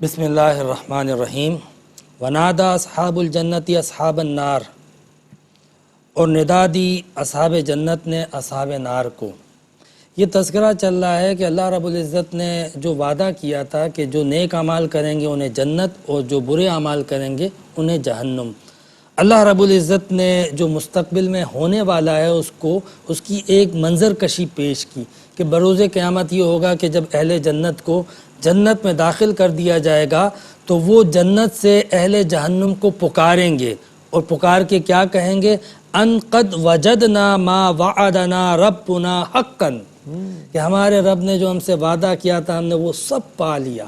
بسم اللہ الرحمن الرحیم ونادا اصحاب الجنت اصحاب النار، اور ندا دی اصحاب جنت نے اصحاب نار کو۔ یہ تذکرہ چل رہا ہے کہ اللہ رب العزت نے جو وعدہ کیا تھا کہ جو نیک اعمال کریں گے انہیں جنت اور جو برے اعمال کریں گے انہیں جہنم، اللہ رب العزت نے جو مستقبل میں ہونے والا ہے اس کی ایک منظر کشی پیش کی کہ بروز قیامت یہ ہوگا کہ جب اہل جنت کو جنت میں داخل کر دیا جائے گا تو وہ جنت سے اہل جہنم کو پکاریں گے، اور پکار کے کیا کہیں گے؟ ان قد وجدنا ما وعدنا ربنا حقا، کہ ہمارے رب نے جو ہم سے وعدہ کیا تھا ہم نے وہ سب پا لیا۔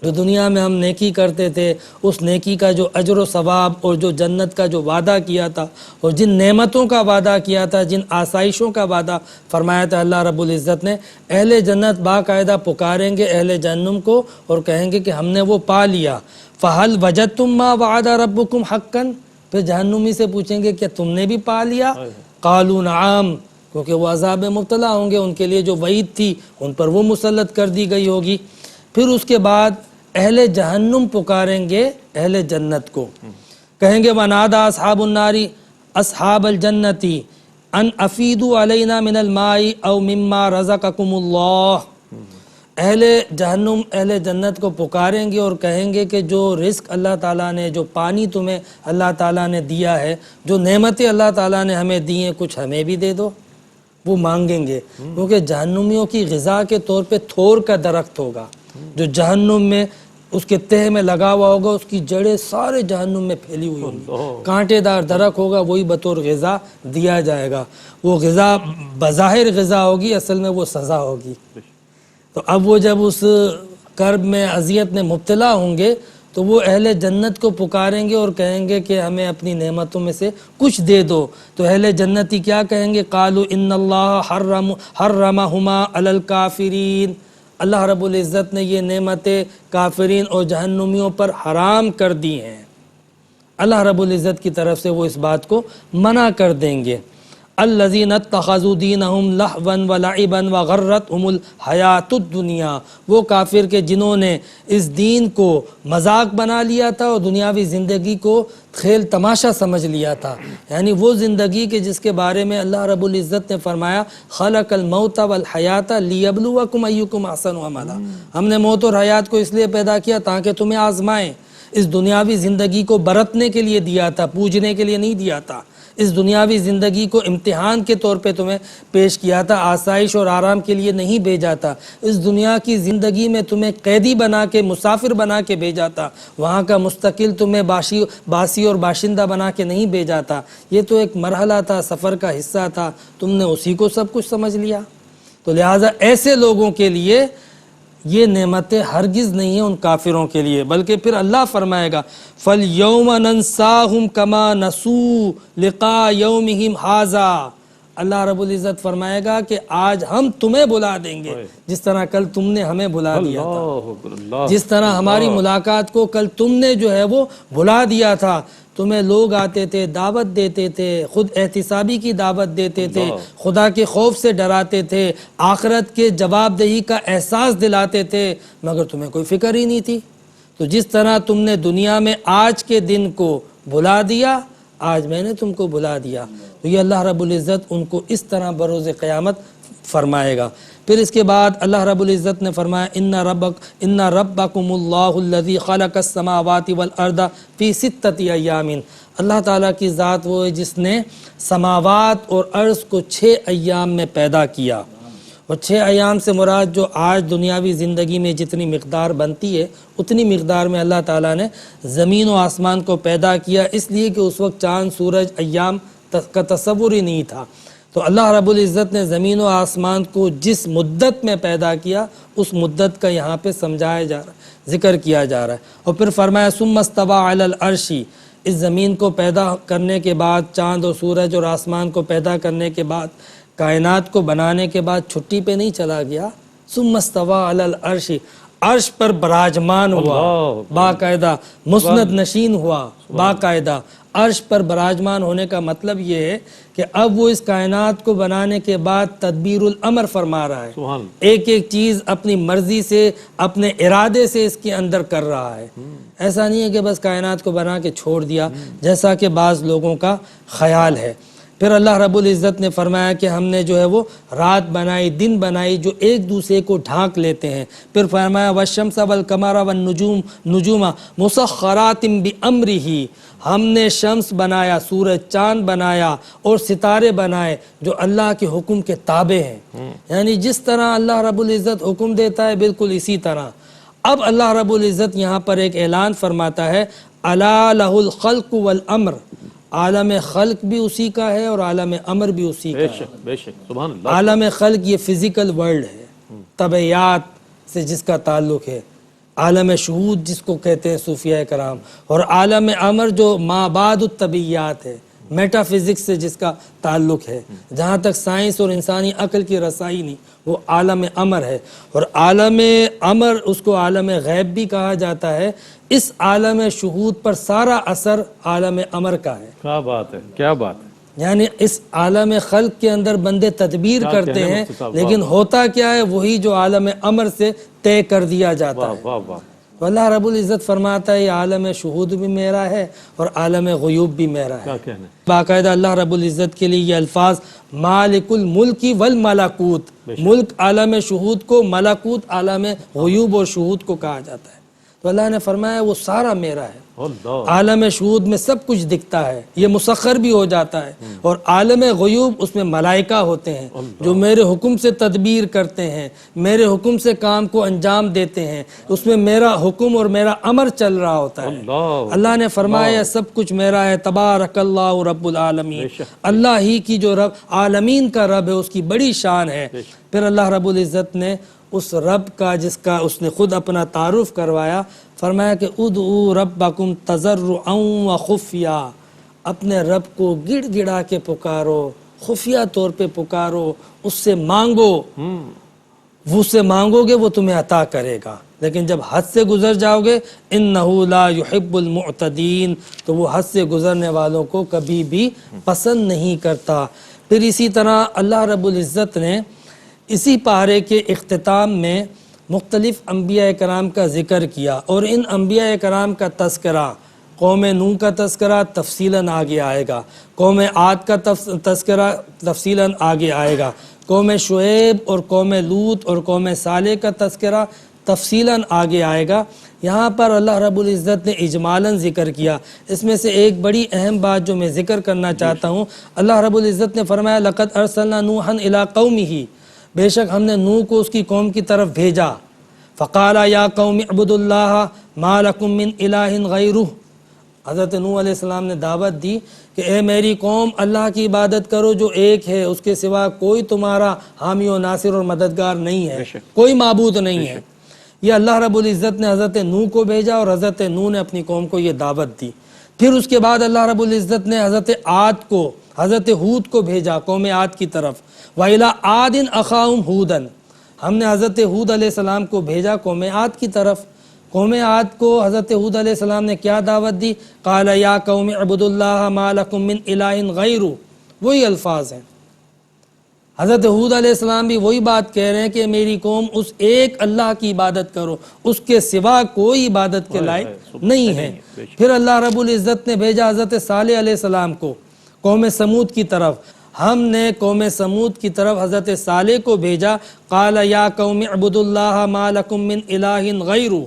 جو دنیا میں ہم نیکی کرتے تھے اس نیکی کا جو اجر و ثواب اور جو جنت کا جو وعدہ کیا تھا اور جن نعمتوں کا وعدہ کیا تھا، جن آسائشوں کا وعدہ فرمایا تھا اللہ رب العزت نے، اہل جنت باقاعدہ پکاریں گے اہل جہنم کو اور کہیں گے کہ ہم نے وہ پا لیا۔ فَهَلْ وَجَدْتُمْ مَا وَعَدَ رَبُّكُمْ حَقًّا، پھر جہنمی سے پوچھیں گے کہ تم نے بھی پا لیا؟ قَالُوا نَعَامْ، کیونکہ وہ عذاب میں مبتلا ہوں گے، ان کے لیے جو وعید تھی ان پر وہ مسلط کر دی گئی ہوگی۔ پھر اس کے بعد اہل جہنم پکاریں گے اہل جنت کو، کہیں گے وَنَادَا أَصْحَابُ النَّارِ أَصْحَابَ الْجَنَّةِ أَنْ أَفِيدُوا عَلَيْنَا مِنَ الْمَاءِ أَوْ مِمَّا رَزَقَكُمُ اللَّهُ، اہل جہنم اہل جنت کو پکاریں گے اور کہیں گے کہ جو رزق اللہ تعالیٰ نے، جو پانی تمہیں اللہ تعالیٰ نے دیا ہے، جو نعمتیں اللہ تعالیٰ نے ہمیں دی ہیں، کچھ ہمیں بھی دے دو۔ وہ مانگیں گے کیونکہ جہنمیوں کی غذا کے طور پہ تھور کا درخت ہوگا جو جہنم میں اس کے تہہ میں لگا ہوا ہوگا، اس کی جڑیں سارے جہنم میں پھیلی ہوئی ہوگی، کانٹے دار درخت ہوگا، وہی بطور غذا دیا جائے گا۔ وہ غذا بظاہر غذا ہوگی، اصل میں وہ سزا ہوگی۔ تو اب وہ جب اس کرب میں اذیت میں مبتلا ہوں گے تو وہ اہل جنت کو پکاریں گے اور کہیں گے کہ ہمیں اپنی نعمتوں میں سے کچھ دے دو۔ تو اہل جنتی کیا کہیں گے؟ قالوا ان اللہ حرمہما علی الکافرین، اللہ رب العزت نے یہ نعمتیں کافرین اور جہنمیوں پر حرام کر دی ہیں۔ اللہ رب العزت کی طرف سے وہ اس بات کو منع کر دیں گے۔ الذین اتخذوا دینہم لہوا ولعبا وغرتہم الحیاۃ الدنیا، وہ کافر کے جنہوں نے اس دین کو مذاق بنا لیا تھا اور دنیاوی زندگی کو کھیل تماشا سمجھ لیا تھا، یعنی وہ زندگی کے جس کے بارے میں اللہ رب العزت نے فرمایا خلق الموت والحیات لیبلوکم ایکم احسن عملا، ہم نے موت اور حیات کو اس لیے پیدا کیا تاکہ تمہیں آزمائیں۔ اس دنیاوی زندگی کو برتنے کے لیے دیا تھا، پوجنے کے لیے نہیں دیا تھا۔ اس دنیاوی زندگی کو امتحان کے طور پہ تمہیں پیش کیا تھا، آسائش اور آرام کے لیے نہیں بھیجا تھا۔ اس دنیا کی زندگی میں تمہیں قیدی بنا کے، مسافر بنا کے بھیجا تھا، وہاں کا مستقل تمہیں باسی اور باشندہ بنا کے نہیں بھیجا تھا۔ یہ تو ایک مرحلہ تھا، سفر کا حصہ تھا، تم نے اسی کو سب کچھ سمجھ لیا۔ تو لہٰذا ایسے لوگوں کے لیے یہ ہرگز نہیں ہیں ان کافروں کے لیے، بلکہ پھر اللہ فرمائے گا فَالْيَوْمَ نَنْسَاهُمْ كَمَا نَسُوا لِقَاءَ يَوْمِهِمْ هَذَا، اللہ رب العزت فرمائے گا کہ آج ہم تمہیں بلا دیں گے جس طرح کل تم نے ہمیں بلا دیا تھا، جس طرح ہماری ملاقات کو کل تم نے جو ہے وہ بلا دیا تھا۔ تمہیں لوگ آتے تھے، دعوت دیتے تھے، خود احتسابی کی دعوت دیتے تھے، خدا کے خوف سے ڈراتے تھے، آخرت کے جواب دہی کا احساس دلاتے تھے، مگر تمہیں کوئی فکر ہی نہیں تھی۔ تو جس طرح تم نے دنیا میں آج کے دن کو بلا دیا، آج میں نے تم کو بلا دیا۔ تو یہ اللہ رب العزت ان کو اس طرح بروز قیامت فرمائے گا۔ پھر اس کے بعد اللہ رب العزت نے فرمایا ان ربکم اللہ الذی خلق السماوات والارض فی ستۃ ایام، اللہ تعالیٰ کی ذات وہ ہے جس نے سماوات اور ارض کو 6 ایام میں پیدا کیا، اور 6 ایام سے مراد جو آج دنیاوی زندگی میں جتنی مقدار بنتی ہے اتنی مقدار میں اللہ تعالیٰ نے زمین و آسمان کو پیدا کیا، اس لیے کہ اس وقت چاند سورج ایام کا تصور ہی نہیں تھا۔ تو اللہ رب العزت نے زمین و آسمان کو جس مدت میں پیدا کیا اس مدت کا یہاں پہ سمجھایا جا رہا ہے، ذکر کیا جا رہا ہے۔ اور پھر فرمایا ثم استوى علی العرش، اس زمین کو پیدا کرنے کے بعد، چاند اور سورج اور آسمان کو پیدا کرنے کے بعد، کائنات کو بنانے کے بعد چھٹی پہ نہیں چلا گیا، ثم استوى علی العرش، عرش پر براجمان ہوا، باقاعدہ مسند نشین ہوا، باقاعدہ عرش پر براجمان ہونے کا مطلب یہ ہے کہ اب وہ اس کائنات کو بنانے کے بعد تدبیر الامر فرما رہا ہے، ایک ایک چیز اپنی مرضی سے اپنے ارادے سے اس کے اندر کر رہا ہے۔ ایسا نہیں ہے کہ بس کائنات کو بنا کے چھوڑ دیا جیسا کہ بعض لوگوں کا خیال ہے۔ پھر اللہ رب العزت نے فرمایا کہ ہم نے جو ہے وہ رات بنائی، دن بنائی جو ایک دوسرے کو ڈھانک لیتے ہیں۔ پھر فرمایا والشمس والقمر والنجوم مسخرات بامرہ، ہم نے شمس بنایا، سورج چاند بنایا اور ستارے بنائے جو اللہ کے حکم کے تابع ہیں، یعنی جس طرح اللہ رب العزت حکم دیتا ہے بالکل اسی طرح۔ اب اللہ رب العزت یہاں پر ایک اعلان فرماتا ہے الا لہ الخلق والامر، عالم خلق بھی اسی کا ہے اور عالم امر بھی اسی کا ہے۔ بے شک سبحان اللہ۔ عالم خلق یہ فزیکل ورلڈ ہے، طبعیات سے جس کا تعلق ہے، عالم شہود جس کو کہتے ہیں صوفیہ کرام، اور عالم امر جو ما بعد الطبعیات ہے، میٹا فزکس سے جس کا تعلق ہے، جہاں تک سائنس اور انسانی عقل کی رسائی نہیں، وہ عالم امر ہے۔ اور عالم امر اس کو عالم غیب بھی کہا جاتا ہے۔ اس عالم شہود پر سارا اثر عالم امر کا ہے۔ کیا بات ہے، کیا بات ہے، یعنی اس عالم خلق کے اندر بندے تدبیر کرتے ہیں، لیکن ہوتا کیا ہے وہی جو عالم امر سے طے کر دیا جاتا ہے۔ واہ واہ۔ اللہ رب العزت فرماتا ہے یہ عالم شہود بھی میرا ہے اور عالم غیوب بھی میرا ہے۔ کیا کہنا ہے، باقاعدہ اللہ رب العزت کے لیے یہ الفاظ مالک الملک والملکوت، ملک عالم شہود کو، ملکوت عالم غیوب اور شہود کو کہا جاتا ہے۔ تو اللہ نے فرمایا وہ سارا میرا ہے۔ عالم شہود میں سب کچھ دکھتا ہے، یہ مسخر بھی ہو جاتا ہے، اور عالم غیوب اس میں ملائکہ ہوتے ہیں جو میرے حکم سے تدبیر کرتے ہیں، میرے حکم سے کام کو انجام دیتے ہیں، اس میں میرا حکم اور میرا امر چل رہا ہوتا ہے۔ اللہ نے فرمایا سب کچھ میرا ہے، تبارک اللہ رب العالمین، اللہ ہی کی جو رب عالمین کا رب ہے اس کی بڑی شان ہے۔ پھر اللہ رب العزت نے اس رب کا جس کا اس نے خود اپنا تعارف کروایا، فرمایا کہ ادعوا ربکم تضرعا وخفیا، اپنے رب کو گڑ گڑا کے پکارو، خفیہ طور پہ پکارو، اس سے مانگو، وہ سے مانگو گے وہ تمہیں عطا کرے گا، لیکن جب حد سے گزر جاؤ گے انہ لا یحب المعتدین، تو وہ حد سے گزرنے والوں کو کبھی بھی پسند نہیں کرتا۔ پھر اسی طرح اللہ رب العزت نے اسی پارے کے اختتام میں مختلف انبیاء کرام کا ذکر کیا، اور ان انبیاء کرام کا تذکرہ، قوم نوح کا تذکرہ تفصیلاً آگے آئے گا، قوم عاد کا تذکرہ تفصیلاً آگے آئے گا، قوم شعیب اور قوم لوط اور قوم صالح کا تذکرہ تفصیلاً آگے آئے گا۔ یہاں پر اللہ رب العزت نے اجمالاً ذکر کیا۔ اس میں سے ایک بڑی اہم بات جو میں ذکر کرنا چاہتا ہوں، اللہ رب العزت نے فرمایا لقد ارسلنا نوحا الی قومہ، بے شک ہم نے نوح کو اس کی قوم کی طرف بھیجا، فقال یا قوم اعبدوا اللہ ما لکم من الہ غیرہ، حضرت نوح علیہ السلام نے دعوت دی کہ اے میری قوم اللہ کی عبادت کرو جو ایک ہے، اس کے سوا کوئی تمہارا حامی و ناصر اور مددگار نہیں ہے، کوئی معبود نہیں ہے۔ یہ اللہ رب العزت نے حضرت نوح کو بھیجا اور حضرت نوح نے اپنی قوم کو یہ دعوت دی۔ پھر اس کے بعد اللہ رب العزت نے حضرت عاد کو، حضرت ہود کو بھیجا قوم عاد کی طرف، وَإِلَىٰ عَادٍ أَخَاهُمْ هُودًا، ہم نے حضرت ہود علیہ السلام کو بھیجا قوم عاد کی طرف۔ قوم عاد کو حضرت ہود علیہ السلام نے کیا دعوت دی؟ قَالَ يَا قَوْمِ اعْبُدُوا اللَّهَ مَا لَكُم مِّنْ إِلَٰهٍ غَيْرُهُ، وہی الفاظ ہیں۔ حضرت ہود علیہ السلام بھی وہی بات کہہ رہے ہیں کہ میری قوم اس ایک اللہ کی عبادت کرو، اس کے سوا کوئی عبادت کے لائق نہیں ہے۔ پھر اللہ رب العزت نے بھیجا حضرت صالح علیہ السلام کو قوم سمود کی طرف، ہم نے قوم سمود کی طرف حضرت صالح کو بھیجا، قال یا قوم اعبدوا اللہ ما لکم من الہ غیرہ،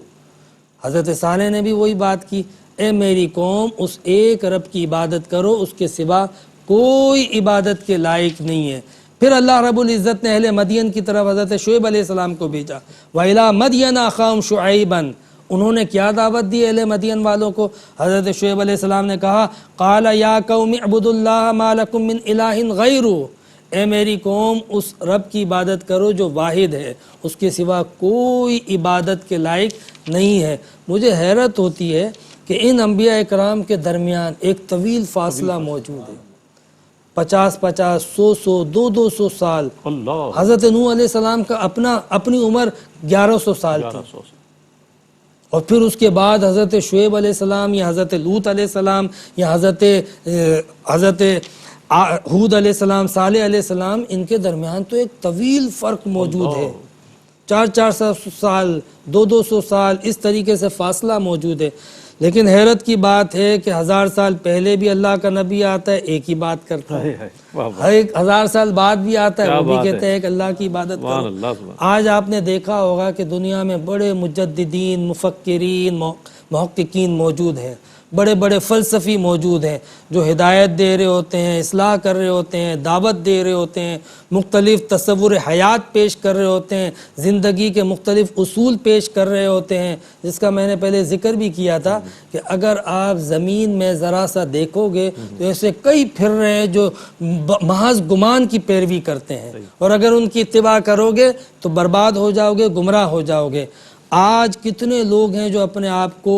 حضرت صالح نے بھی وہی بات کی، اے میری قوم اس ایک رب کی عبادت کرو، اس کے سوا کوئی عبادت کے لائق نہیں ہے۔ پھر اللہ رب العزت نے اہل مدین کی طرف حضرت شعیب علیہ السلام کو بھیجا، وَإِلَىٰ مَدْيَنَ أَخَاهُمْ شُعَيْبًا، انہوں نے کیا دعوت دی اہل مدین والوں کو؟ حضرت شعیب علیہ السلام نے کہا قال یا قوم اعبدوا اللہ ما لکم من الہ غیرہ، اے میری قوم اس رب کی عبادت کرو جو واحد ہے، اس کے سوا کوئی عبادت کے لائق نہیں ہے۔ مجھے حیرت ہوتی ہے کہ ان انبیاء اکرام کے درمیان ایک طویل فاصلہ موجود ہے، 50 100 200 سال۔ حضرت نوح علیہ السلام کا اپنی عمر 1100 سال تھی، اور پھر اس کے بعد حضرت شعیب علیہ السلام یا حضرت لوط علیہ السلام یا حضرت ہود علیہ السلام، صالح علیہ السلام، ان کے درمیان تو ایک طویل فرق موجود ہے، 400 سال، 200 سال، اس طریقے سے فاصلہ موجود ہے۔ لیکن حیرت کی بات ہے کہ 1000 سال پہلے بھی اللہ کا نبی آتا ہے، ایک ہی بات کرتا ہے، واہ واہ، ہر ایک 1000 سال بعد بھی آتا ہے، کیا وہ بھی بات کہتے ہے۔ ہیں کہ اللہ کی عبادت سبحان کرو۔ اللہ، سبحان آج آپ نے دیکھا ہوگا کہ دنیا میں بڑے مجددین، مفکرین، محققین موجود ہیں، بڑے بڑے فلسفی موجود ہیں جو ہدایت دے رہے ہوتے ہیں، اصلاح کر رہے ہوتے ہیں، دعوت دے رہے ہوتے ہیں، مختلف تصور حیات پیش کر رہے ہوتے ہیں، زندگی کے مختلف اصول پیش کر رہے ہوتے ہیں، جس کا میں نے پہلے ذکر بھی کیا تھا کہ اگر آپ زمین میں ذرا سا دیکھو گے تو ایسے کئی پھر رہے ہیں جو محض گمان کی پیروی کرتے ہیں، اور اگر ان کی اتباع کرو گے تو برباد ہو جاؤ گے، گمراہ ہو جاؤ گے۔ آج کتنے لوگ ہیں جو اپنے آپ کو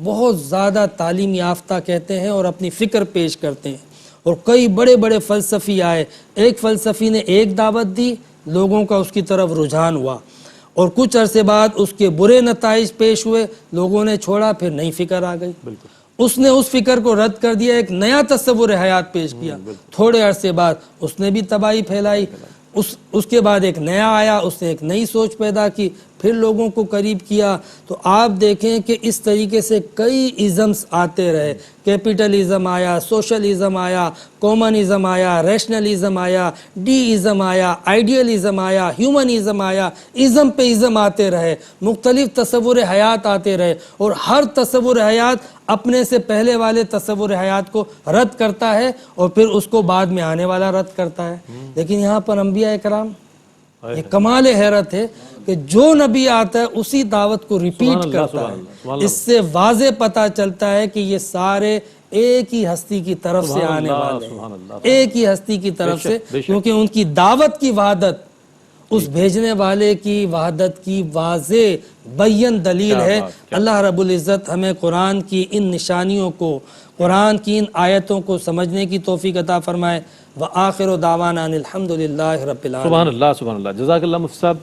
بہت زیادہ تعلیم یافتہ کہتے ہیں اور اپنی فکر پیش کرتے ہیں، اور کئی بڑے بڑے فلسفی آئے، ایک فلسفی نے ایک دعوت دی، لوگوں کا اس کی طرف رجحان ہوا، اور کچھ عرصے بعد اس کے برے نتائج پیش ہوئے، لوگوں نے چھوڑا، پھر نئی فکر آ گئی، اس نے اس فکر کو رد کر دیا، ایک نیا تصور حیات پیش کیا، تھوڑے عرصے بعد اس نے بھی تباہی پھیلائی، اس کے بعد ایک نیا آیا، اس نے ایک نئی سوچ پیدا کی، پھر لوگوں کو قریب کیا۔ تو آپ دیکھیں کہ اس طریقے سے کئی ازمز آتے رہے، کیپٹلزم آیا، سوشلزم آیا، کامنزم آیا، ریشنلزم آیا، ڈی ازم آیا، آئیڈیلزم آیا، ہیومنزم آیا، ازم پہ ازم آتے رہے، مختلف تصور حیات آتے رہے، اور ہر تصور حیات اپنے سے پہلے والے تصور حیات کو رد کرتا ہے اور پھر اس کو بعد میں آنے والا رد کرتا ہے۔ لیکن یہاں پر انبیاء کرام، یہ کمال حیرت ہے کہ جو نبی آتا ہے اسی دعوت کو ریپیٹ کرتا ہے۔ اس سے واضح پتہ چلتا ہے کہ یہ سارے ایک ہی ہستی کی طرف سے آنے والے ہیں، ایک ہی ہستی کی طرف سے، کیونکہ ان کی دعوت کی وحدت اس بھیجنے والے کی وحدت کی واضح بین دلیل ہے۔ اللہ رب العزت ہمیں قرآن کی ان نشانیوں کو، قرآن کی ان آیتوں کو سمجھنے کی توفیق عطا فرمائے۔ وآخر دعوانا ان الحمد للہ رب العالمین۔ سبحان اللہ، سبحان اللہ، جزاک اللہ مفتی صاحب۔